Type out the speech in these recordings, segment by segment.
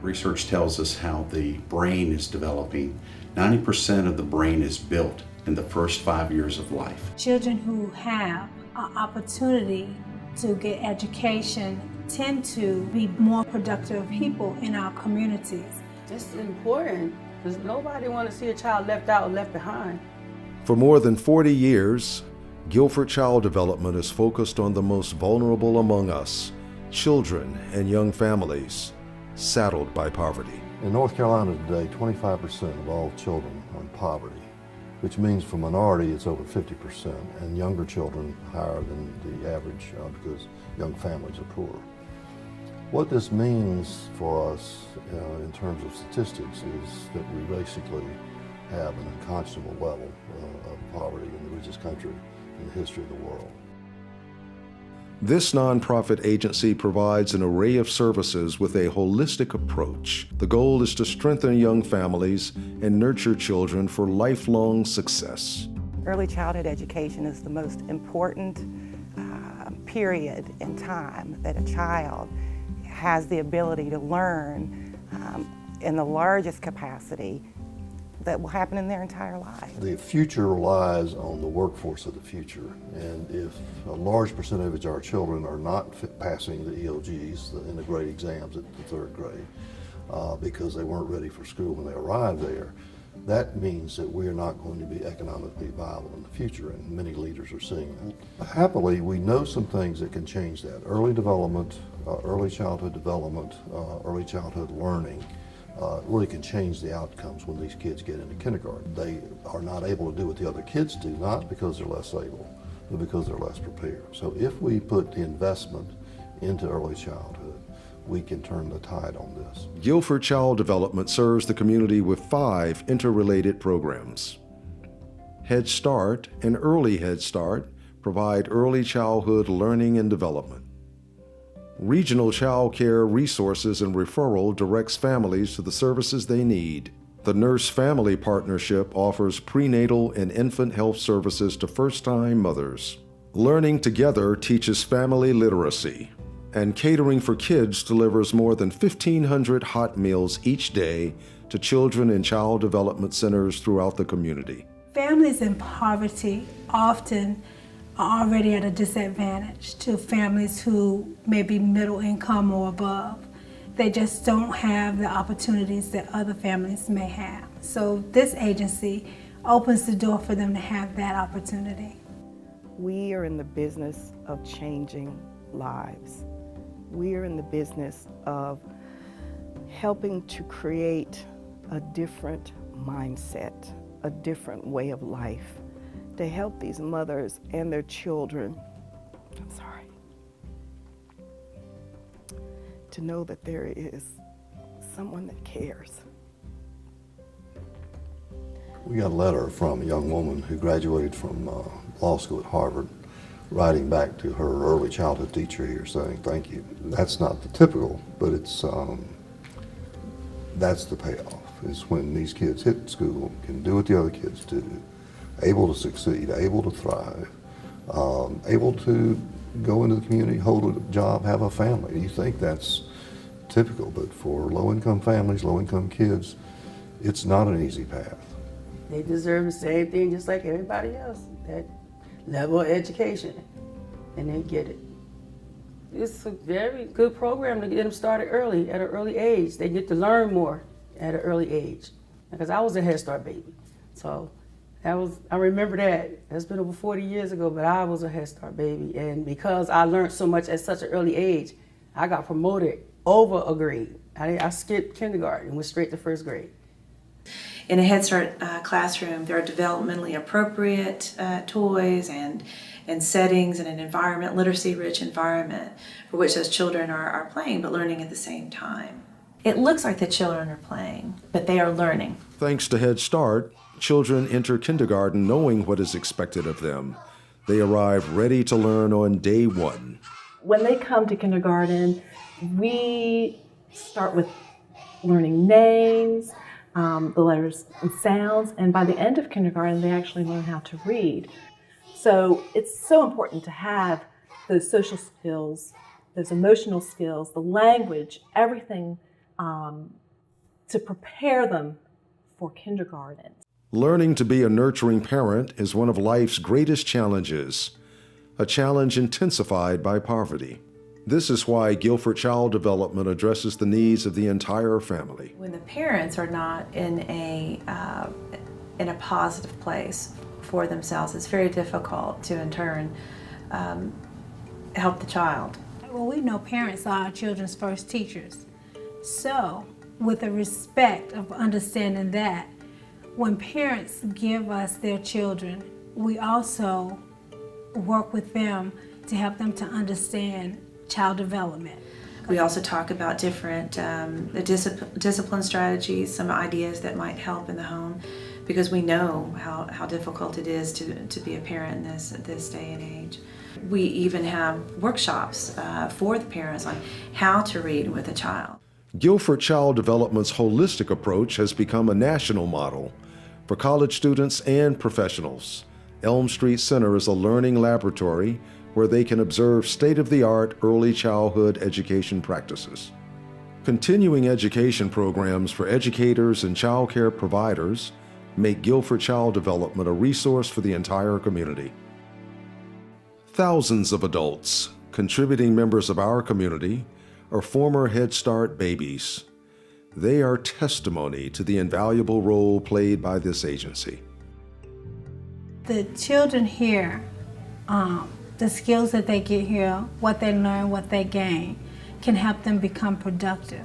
Research tells us how the brain is developing. 90% of the brain is built in the first 5 years of life. Children who have an opportunity to get education tend to be more productive people in our communities. It's important because nobody wants to see a child left out or left behind. For more than 40 years, Guilford Child Development is focused on the most vulnerable among us, children and young families saddled by poverty. In North Carolina today, 25% of all children are in poverty, which means for minority it's over 50%, and younger children higher than the average because young families are poor. What this means for us in terms of statistics is that we basically have an unconscionable level of poverty in the richest country in the history of the world. This nonprofit agency provides an array of services with a holistic approach. The goal is to strengthen young families and nurture children for lifelong success. Early childhood education is the most important period in time that a child has the ability to learn in the largest capacity that will happen in their entire life. The future relies on the workforce of the future, and if a large percentage of our children are not passing the EOGs, the integrated exams at the third grade, because they weren't ready for school when they arrived there, that means that we're not going to be economically viable in the future, and many leaders are seeing that. Happily, we know some things that can change that. Early development, early childhood development, early childhood learning, really can change the outcomes when these kids get into kindergarten. They are not able to do what the other kids do, not because they're less able, but because they're less prepared. So if we put the investment into early childhood, we can turn the tide on this. Guilford Child Development serves the community with 5 interrelated programs. Head Start and Early Head Start provide early childhood learning and development. Regional Child Care Resources and Referral directs families to the services they need. The Nurse-Family Partnership offers prenatal and infant health services to first-time mothers. Learning Together teaches family literacy. And Catering for Kids delivers more than 1,500 hot meals each day to children in child development centers throughout the community. Families in poverty often are already at a disadvantage to families who may be middle income or above. They just don't have the opportunities that other families may have. So this agency opens the door for them to have that opportunity. We are in the business of changing lives. We are in the business of helping to create a different mindset, a different way of life, to help these mothers and their children, to know that there is someone that cares. We got a letter from a young woman who graduated from law school at Harvard, writing back to her early childhood teacher here saying, thank you. That's not the typical, but it's that's the payoff, is when these kids hit school, can do what the other kids do, able to succeed, able to thrive, able to go into the community, hold a job, have a family. You think that's typical, but for low-income families, low-income kids, it's not an easy path. They deserve the same thing just like everybody else, that level of education, and they get it. It's a very good program to get them started early, at an early age. They get to learn more at an early age. Because I was a Head Start baby, so I remember that. That's been over 40 years ago, but I was a Head Start baby, and because I learned so much at such an early age, I got promoted over a grade. I skipped kindergarten and went straight to first grade. In a Head Start classroom, there are developmentally appropriate toys and settings and an environment, literacy-rich environment for which those children are playing but learning at the same time. It looks like the children are playing, but they are learning. Thanks to Head Start, children enter kindergarten knowing what is expected of them. They arrive ready to learn on day 1. When they come to kindergarten, we start with learning names, the letters and sounds, and by the end of kindergarten, they actually learn how to read. So it's so important to have those social skills, those emotional skills, the language, everything to prepare them for kindergarten. Learning to be a nurturing parent is one of life's greatest challenges, a challenge intensified by poverty. This is why Guilford Child Development addresses the needs of the entire family. When the parents are not in a positive place for themselves, it's very difficult to in turn help the child. Well, we know parents are our children's first teachers. So, with the respect of understanding that, when parents give us their children, we also work with them to help them to understand child development. We also talk about different discipline strategies, some ideas that might help in the home, because we know how difficult it is to be a parent in this day and age. We even have workshops for the parents on how to read with a child. Guilford Child Development's holistic approach has become a national model for college students and professionals. Elm Street Center is a learning laboratory where they can observe state-of-the-art early childhood education practices. Continuing education programs for educators and child care providers make Guilford Child Development a resource for the entire community. Thousands of adults, contributing members of our community, are former Head Start babies. They are testimony to the invaluable role played by this agency. The children here, the skills that they get here, what they learn, what they gain, can help them become productive.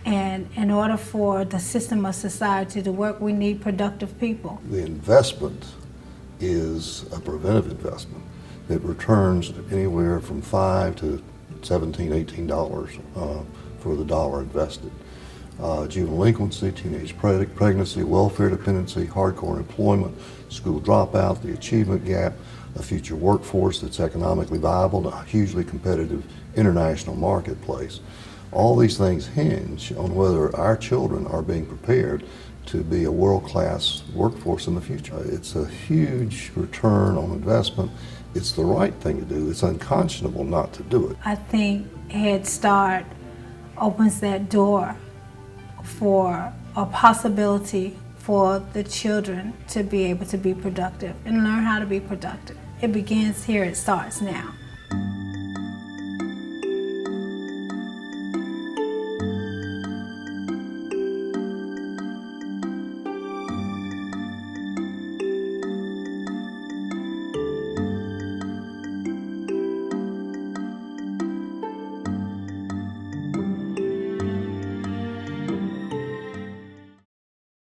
And in order for the system of society to work, we need productive people. The investment is a preventive investment. It returns anywhere from $5 to $17, $18 for the dollar invested. Juvenile delinquency, teenage pregnancy, welfare dependency, hardcore employment, school dropout, the achievement gap, a future workforce that's economically viable, a hugely competitive international marketplace. All these things hinge on whether our children are being prepared to be a world-class workforce in the future. It's a huge return on investment. It's the right thing to do. It's unconscionable not to do it. I think Head Start opens that door for a possibility for the children to be able to be productive and learn how to be productive. It begins here, it starts now.